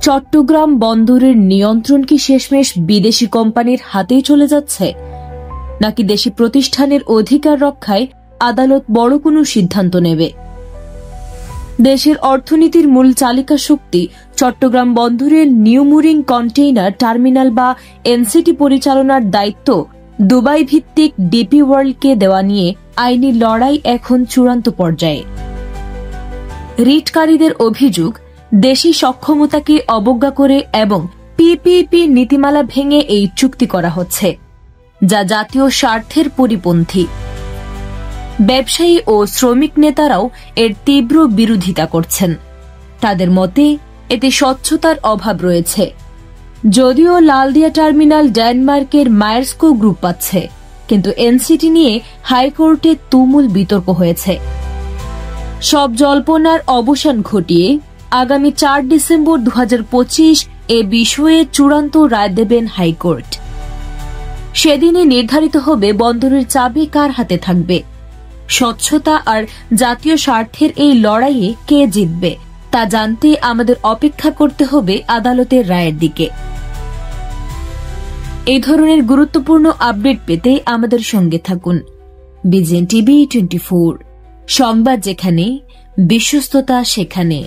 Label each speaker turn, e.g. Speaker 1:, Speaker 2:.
Speaker 1: চট্টগ্রাম বন্দরের নিয়ন্ত্রণ কি শেষমেশ বিদেশি কোম্পানির হাতেই চলে যাচ্ছে, নাকি দেশি প্রতিষ্ঠানের অধিকার রক্ষায় আদালত বড় কোনো সিদ্ধান্ত নেবে? দেশের অর্থনীতির মূল চালিকা শক্তি চট্টগ্রাম বন্দরের নিউমুরিং কন্টেইনার টার্মিনাল বা এনসিটি পরিচালনার দায়িত্ব দুবাই ভিত্তিক ডিপি ওয়ার্ল্ডকে দেওয়া নিয়ে আইনি লড়াই এখন চূড়ান্ত পর্যায়ে। রিটকারীদের অভিযোগ, দেশি সক্ষমতাকে অবজ্ঞা করে এবং পিপিপি নীতিমালা ভেঙে এই চুক্তি করা হচ্ছে, যা জাতীয় স্বার্থের পরিপন্থী। ব্যবসায়ী ও শ্রমিক নেতারাও এর তীব্র বিরোধিতা করছেন। তাদের মতে এতে স্বচ্ছতার অভাব রয়েছে। যদিও লালদিয়া টার্মিনাল ডেনমার্কের মায়ার্সকো গ্রুপ পাচ্ছে, কিন্তু এনসিটি নিয়ে হাইকোর্টে তুমুল বিতর্ক হয়েছে। সব জল্পনার অবসান ঘটিয়ে আগামী 4 ডিসেম্বর 2025 এ বিষয়ে চূড়ান্ত রায় দেবেন হাইকোর্ট। সেদিনই নির্ধারিত হবে বন্দরের চাবি কার হাতে থাকবে। স্বচ্ছতা আর জাতীয় স্বার্থের এই লড়াইয়ে কে জিতবে তা জানতে আমাদের অপেক্ষা করতে হবে আদালতের রায়ের দিকে। এই ধরনের গুরুত্বপূর্ণ আপডেট পেতে আমাদের সঙ্গে থাকুন। বিজেএন টিভি 24, সংবাদ যেখানে, বিশ্বস্ততা সেখানে।